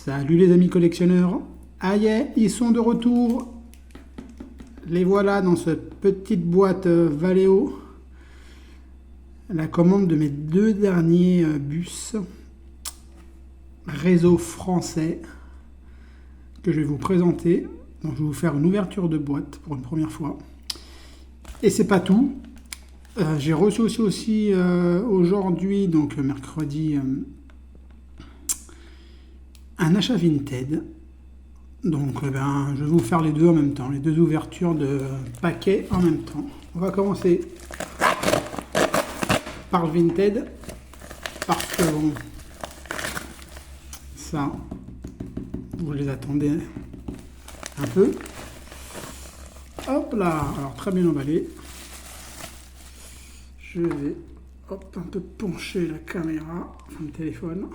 Salut les amis collectionneurs. Ah yeah, ils sont de retour. Les voilà dans cette petite boîte Valeo. La commande de mes deux derniers bus réseau français que je vais vous présenter. Donc je vais vous faire une ouverture de boîte pour une première fois. Et c'est pas tout. J'ai reçu aussi aujourd'hui, donc mercredi, un achat Vinted. Donc je vais vous faire les deux en même temps, les deux ouvertures de paquets en même temps. On va commencer par le Vinted, parce que bon, ça, vous les attendez un peu. Hop là, alors très bien emballé. Je vais un peu pencher la caméra, enfin le téléphone.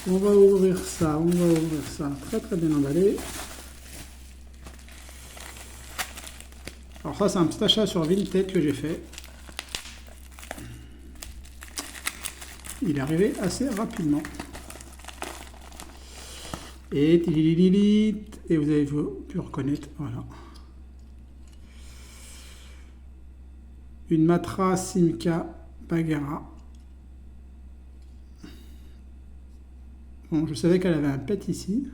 On va ouvrir ça, très très bien emballé. Alors ça c'est un petit achat sur Vinted que j'ai fait. Il est arrivé assez rapidement. Et vous avez pu reconnaître, voilà. Une Matra Simca Bagheera. Bon, je savais qu'elle avait un pet ici,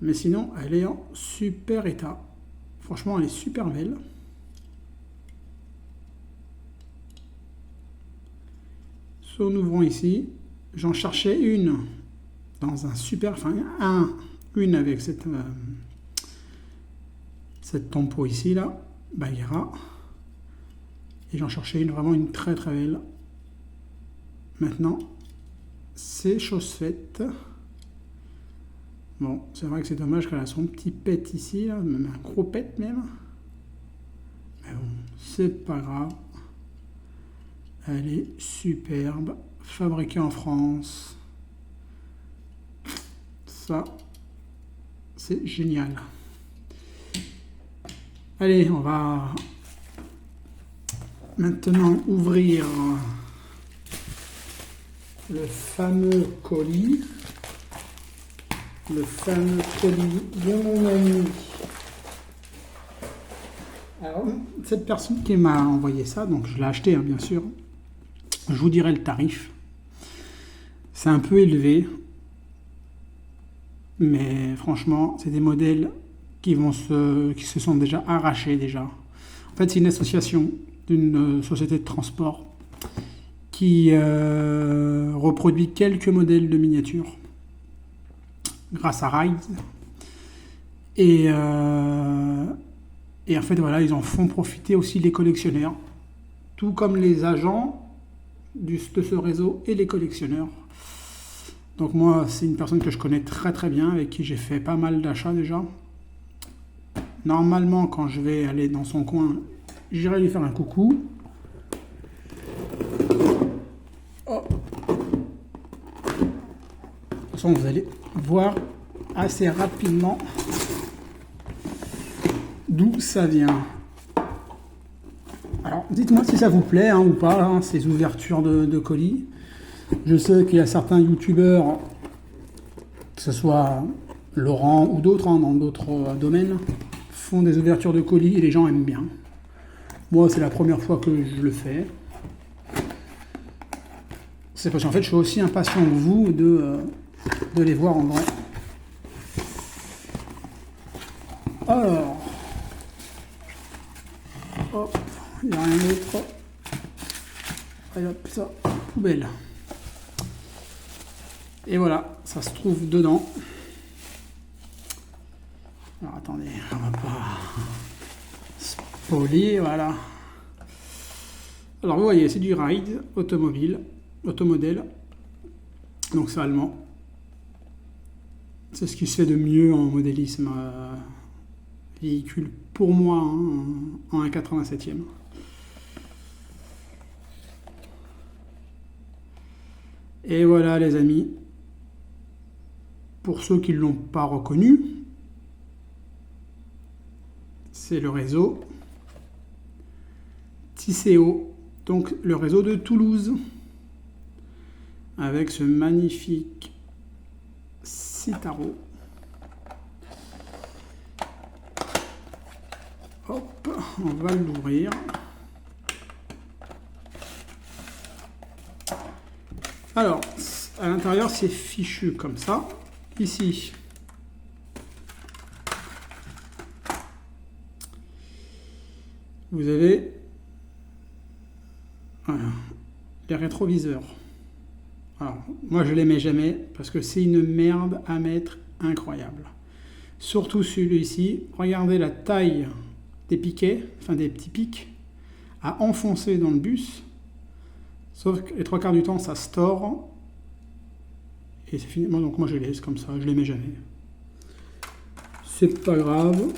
mais sinon, elle est en super état. Franchement, elle est super belle. En ouvrant ici, j'en cherchais une dans un super, une avec cette tempo ici là, Bagheera, et j'en cherchais vraiment une très très belle. Maintenant, c'est chose faite. Bon, c'est vrai que c'est dommage qu'elle a son petit pet ici, là, même un gros pet même. Mais bon, c'est pas grave. Elle est superbe, fabriquée en France. Ça, c'est génial. Allez, on va maintenant ouvrir le fameux colis. Le fameux colis de mon ami. Alors, cette personne qui m'a envoyé ça, donc je l'ai acheté, hein, bien sûr. Je vous dirai le tarif. C'est un peu élevé. Mais franchement, c'est des modèles qui se sont déjà arrachés déjà. En fait, c'est une association d'une société de transport qui reproduit quelques modèles de miniatures grâce à Ride. Et en fait, voilà, ils en font profiter aussi les collectionneurs, tout comme les agents de ce réseau et les collectionneurs. Donc moi, c'est une personne que je connais très très bien, avec qui j'ai fait pas mal d'achats déjà. Normalement, quand je vais aller dans son coin, j'irai lui faire un coucou. Oh. De toute façon, vous allez voir assez rapidement d'où ça vient. Alors, dites-moi si ça vous plaît ou pas, ces ouvertures de colis. Je sais qu'il y a certains youtubeurs, que ce soit Laurent ou d'autres, dans d'autres domaines, font des ouvertures de colis et les gens aiment bien. Moi, c'est la première fois que je le fais. C'est parce qu'en fait, je suis aussi impatient que vous de les voir en vrai. Alors, hop, il n'y a rien d'autre. Allez hop, ça, poubelle. Et voilà, ça se trouve dedans. Alors attendez, on va pas spoiler, voilà. Alors vous voyez, c'est du Ride automodèle. Donc c'est allemand. C'est ce qui se fait de mieux en modélisme véhicule pour moi, en 1,87e. Et voilà les amis. Pour ceux qui ne l'ont pas reconnu, c'est le réseau Tisséo, donc le réseau de Toulouse. avec ce magnifique Citaro. Hop, on va l'ouvrir. Alors, à l'intérieur, c'est fichu comme ça. Ici, vous avez voilà, les rétroviseurs. Alors, moi, je les mets jamais parce que c'est une merde à mettre incroyable. Surtout celui-ci. Regardez la taille des piquets, enfin des petits pics, à enfoncer dans le bus. Sauf que les 3/4 du temps, ça se tord. Et c'est fini. Donc moi, je les laisse comme ça. Je les mets jamais. C'est pas grave.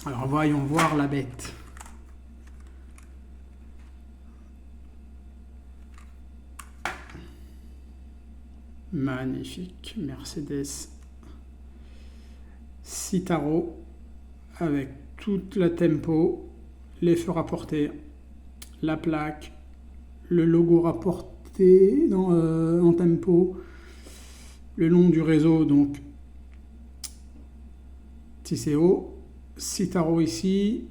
Alors, voyons voir la bête. Magnifique Mercedes Citaro avec toute la tempo, les feux rapportés, la plaque, le logo rapporté en tempo, le nom du réseau, donc TCO, Citaro ici,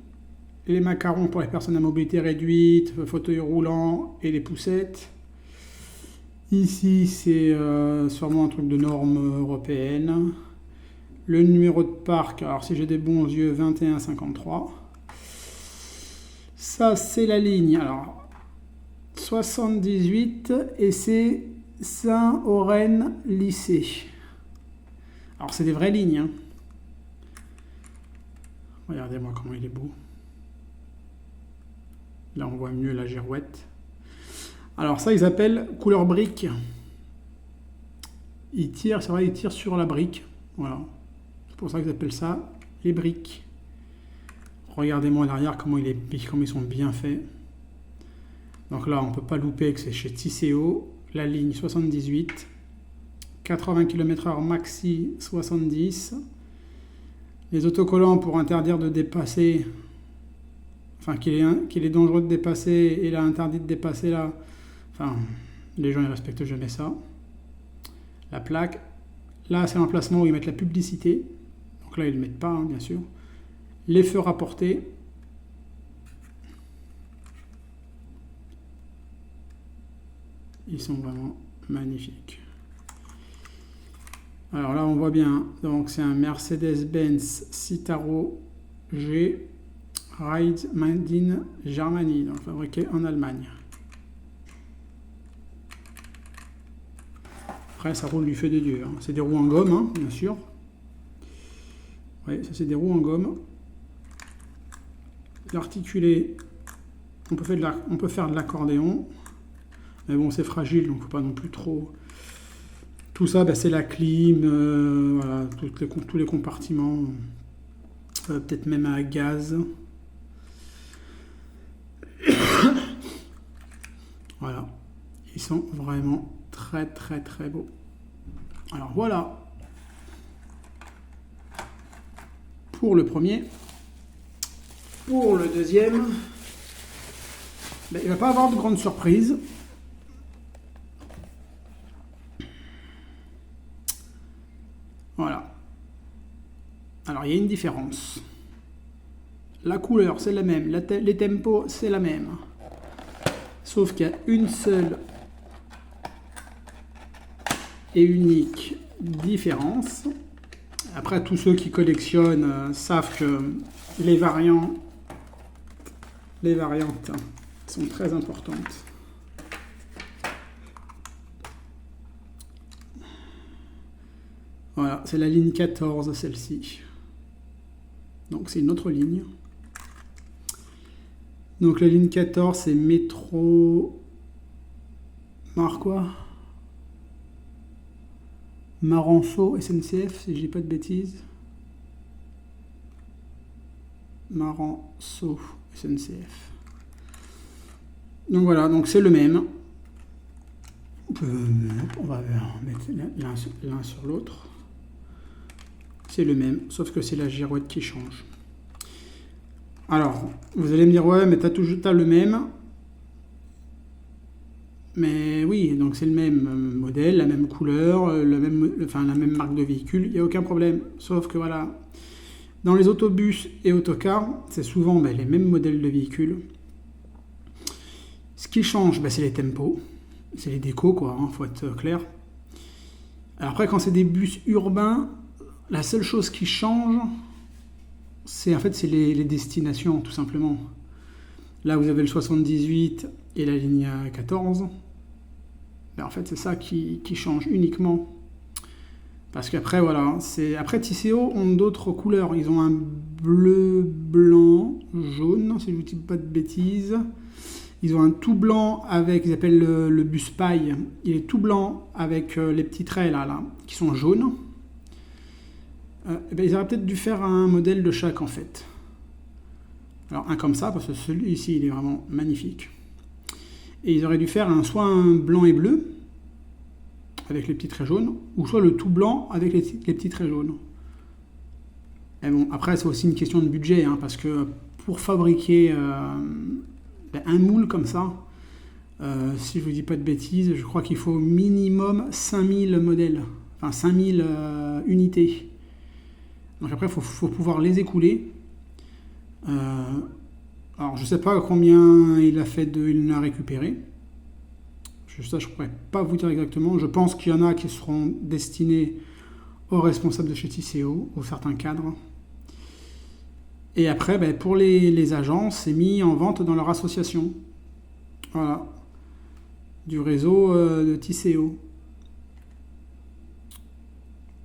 les macarons pour les personnes à mobilité réduite, fauteuil roulant et les poussettes. Ici, c'est sûrement un truc de norme européenne. Le numéro de parc, alors si j'ai des bons yeux, 2153. Ça, c'est la ligne. Alors, 78 et c'est Saint-Oren lycée. Alors, c'est des vraies lignes. Hein. Regardez-moi comment il est beau. Là, on voit mieux la girouette. Alors ça, ils appellent couleur brique. Ils tirent, c'est vrai, ils tirent sur la brique. Voilà. C'est pour ça qu'ils appellent ça les briques. Regardez-moi derrière comment ils sont bien faits. Donc là, on ne peut pas louper que c'est chez TCO. La ligne 78. 80 km/h maxi 70. Les autocollants pour interdire de dépasser. Enfin, qu'il est dangereux de dépasser et là, interdit de dépasser là. Enfin, les gens ne respectent jamais ça. La plaque. Là, c'est l'emplacement où ils mettent la publicité. Donc là, ils ne le mettent pas, hein, bien sûr. Les feux rapportés. Ils sont vraiment magnifiques. Alors là, on voit bien. Donc, c'est un Mercedes-Benz Citaro G Ride Made in Germany, donc fabriqué en Allemagne. Après, ça roule du feu de Dieu. Hein. C'est des roues en gomme, hein, bien sûr. Oui, ça c'est des roues en gomme. L'articulé, on peut faire de l'accordéon. Mais bon, c'est fragile, donc il ne faut pas non plus trop... Tout ça, c'est la clim, voilà, tous les compartiments. Peut-être même à gaz. Voilà. Ils sont vraiment très très très beaux. Alors voilà. Pour le premier. Pour le deuxième, il ne va pas avoir de grande surprise. Voilà. Alors, il y a une différence. La couleur, c'est la même. Les tempos, c'est la même. Sauf qu'il y a une seule et unique différence. Après, tous ceux qui collectionnent savent que les variantes sont très importantes. Voilà, c'est la ligne 14, celle-ci. Donc, c'est une autre ligne. Donc, la ligne 14, c'est métro... Marque quoi? Maranceau, SNCF, si je dis pas de bêtises. Maranceau, SNCF. Donc voilà, donc c'est le même. On va mettre l'un sur l'autre. C'est le même, sauf que c'est la girouette qui change. Alors, vous allez me dire, ouais, mais t'as le même. Mais oui, donc c'est le même modèle, la même couleur, la même marque de véhicule, il n'y a aucun problème. Sauf que voilà, dans les autobus et autocars, c'est souvent les mêmes modèles de véhicules. Ce qui change, c'est les tempos, c'est les décos, quoi, faut être clair. Alors après, quand c'est des bus urbains, la seule chose qui change, c'est les destinations, tout simplement. Là, vous avez le 78 et la ligne 14. En fait, c'est ça qui change uniquement. Parce qu'après, voilà, après TCO ont d'autres couleurs. Ils ont un bleu, blanc, jaune, si je ne vous dis pas de bêtises. Ils ont un tout blanc avec, ils appellent le bus paille. Il est tout blanc avec les petits traits là, qui sont jaunes. Ils auraient peut-être dû faire un modèle de chaque, en fait. Alors, un comme ça, parce que celui-ci, il est vraiment magnifique. Et ils auraient dû faire soit un blanc et bleu, avec les petits traits jaunes, ou soit le tout blanc avec les petits traits jaunes. Et bon, après, c'est aussi une question de budget, parce que pour fabriquer un moule comme ça, si je vous dis pas de bêtises, je crois qu'il faut minimum 5000 modèles, enfin 5000 unités. Donc après, il faut pouvoir les écouler. Alors, je sais pas combien il a récupéré. Ça, je ne pourrais pas vous dire exactement. Je pense qu'il y en a qui seront destinés aux responsables de chez TCO, aux certains cadres. Et après, pour les agents, c'est mis en vente dans leur association. Voilà. Du réseau de TCO.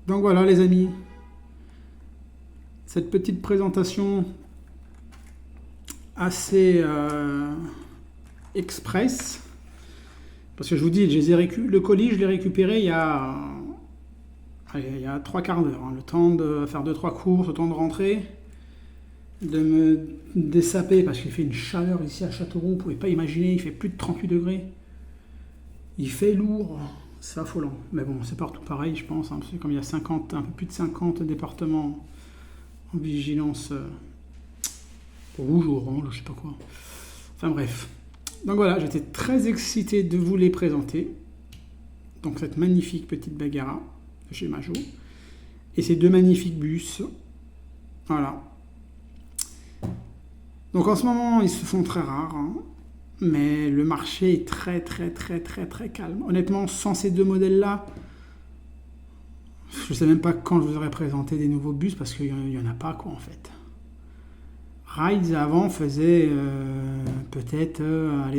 Donc voilà, les amis. Cette petite présentation assez express. Parce que je vous dis, le colis, je l'ai récupéré il y a 3 quarts d'heure. Le temps de faire 2-3 courses, le temps de rentrer, de me dessaper, parce qu'il fait une chaleur ici à Châteauroux, vous ne pouvez pas imaginer, il fait plus de 38 degrés. Il fait lourd, c'est affolant. Mais bon, c'est partout pareil, je pense. Parce que comme il y a un peu plus de 50 départements en vigilance rouge ou orange, je sais pas quoi. Enfin bref. Donc voilà, j'étais très excité de vous les présenter. Donc cette magnifique petite Bagara de chez Majo. Et ces 2 magnifiques bus. Voilà. Donc en ce moment, ils se font très rares. Mais le marché est très très très très très calme. Honnêtement, sans ces 2 modèles-là, je ne sais même pas quand je vous aurais présenté des nouveaux bus parce qu'il n'y en a pas, quoi, en fait. Rides avant faisait peut-être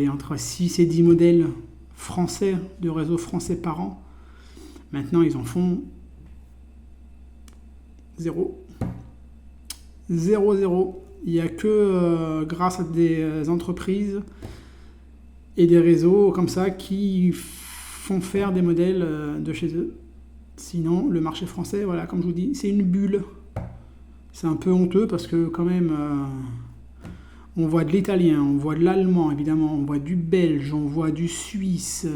entre 6 et 10 modèles français, de réseau français par an. Maintenant, ils en font 0. 0. Il n'y a que grâce à des entreprises et des réseaux comme ça qui font faire des modèles de chez eux. Sinon, le marché français, voilà, comme je vous dis, c'est une bulle. C'est un peu honteux parce que quand même, on voit de l'italien, on voit de l'allemand évidemment, on voit du belge, on voit du suisse,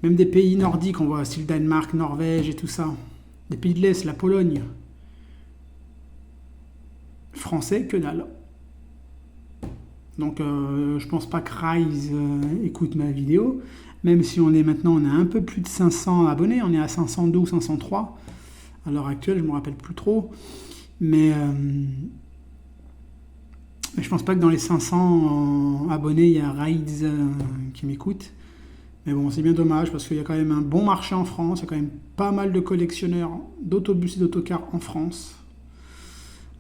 même des pays nordiques, on voit aussi le Danemark, Norvège et tout ça. Des pays de l'Est, la Pologne. Français, que dalle. Donc je pense pas que Rise écoute ma vidéo, même si on a un peu plus de 500 abonnés, on est à 502 ou 503 à l'heure actuelle, je me rappelle plus trop. Mais je pense pas que dans les 500 abonnés, il y a Rides qui m'écoute. Mais bon, c'est bien dommage parce qu'il y a quand même un bon marché en France. Il y a quand même pas mal de collectionneurs d'autobus et d'autocars en France.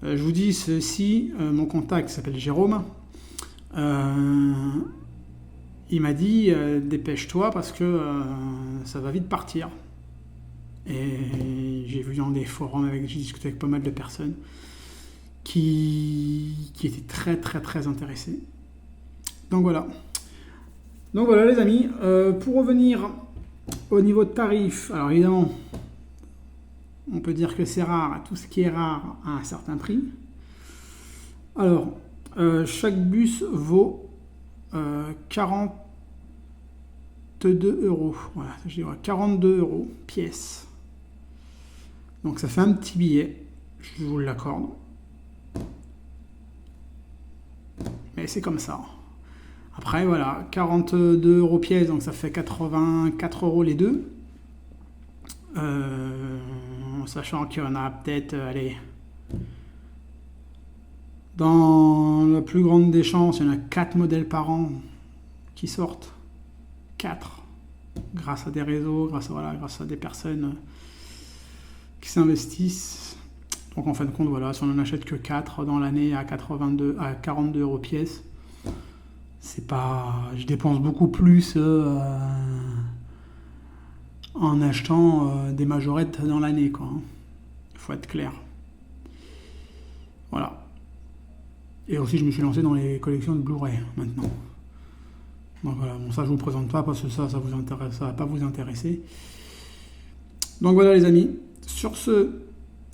Je vous dis ceci, mon contact s'appelle Jérôme. Il m'a dit dépêche-toi parce que ça va vite partir. Et j'ai vu dans des forums, j'ai discuté avec pas mal de personnes qui étaient très très très intéressées. Donc voilà les amis, pour revenir au niveau de tarif, alors évidemment on peut dire que c'est rare, tout ce qui est rare a un certain prix. Alors chaque bus vaut 42 €, voilà, je dirais 42 € pièce. Donc ça fait un petit billet, je vous l'accorde. Mais c'est comme ça. Après, voilà, 42 euros pièce, donc ça fait 84 euros les deux. Sachant qu'il y en a peut-être, allez, dans la plus grande des chances, il y en a 4 modèles par an qui sortent. 4. Grâce à des réseaux, grâce à des personnes qui s'investissent. Donc en fin de compte, voilà, si on n'en achète que 4 dans l'année à 42 euros pièce, c'est pas. Je dépense beaucoup plus en achetant des majorettes dans l'année, quoi. Il faut être clair. Voilà. Et aussi, je me suis lancé dans les collections de Blu-ray maintenant. Donc voilà, bon, ça je vous présente pas parce que ça vous intéresse, ça va pas vous intéresser. Donc voilà les amis. Sur ce,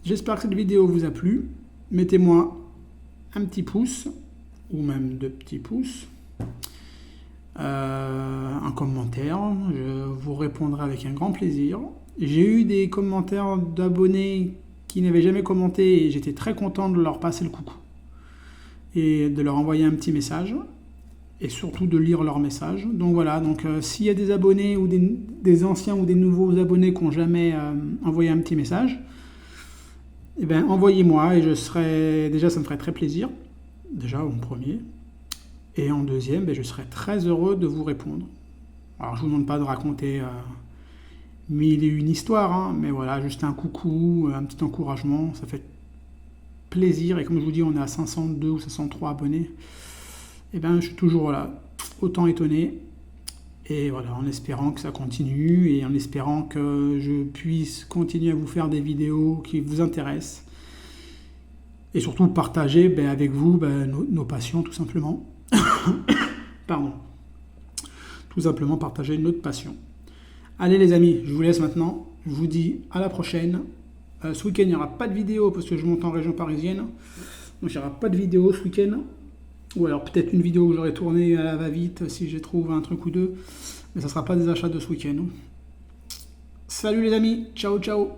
j'espère que cette vidéo vous a plu. Mettez-moi un petit pouce ou même 2 petits pouces, un commentaire. Je vous répondrai avec un grand plaisir. J'ai eu des commentaires d'abonnés qui n'avaient jamais commenté et j'étais très content de leur passer le coucou et de leur envoyer un petit message. Et surtout de lire leurs messages. Donc voilà, donc s'il y a des abonnés ou des anciens ou des nouveaux abonnés qui n'ont jamais envoyé un petit message, eh bien envoyez-moi et déjà ça me ferait très plaisir, déjà en premier, et en deuxième, je serais très heureux de vous répondre. Alors je ne vous demande pas de raconter 1001 histoires, hein, mais voilà, juste un coucou, un petit encouragement, ça fait plaisir, et comme je vous dis, on est à 502 ou 503 abonnés. Et je suis toujours là, autant étonné, et voilà, en espérant que ça continue, et en espérant que je puisse continuer à vous faire des vidéos qui vous intéressent, et surtout partager avec vous nos passions, tout simplement. Pardon. Tout simplement partager notre passion. Allez les amis, je vous laisse maintenant, je vous dis à la prochaine. Ce week-end, il n'y aura pas de vidéo, parce que je monte en région parisienne, donc il n'y aura pas de vidéo ce week-end. Ou alors peut-être une vidéo où j'aurais tourné à la va-vite si j'ai trouvé un truc ou deux. Mais ça ne sera pas des achats de ce week-end. Salut les amis, ciao ciao.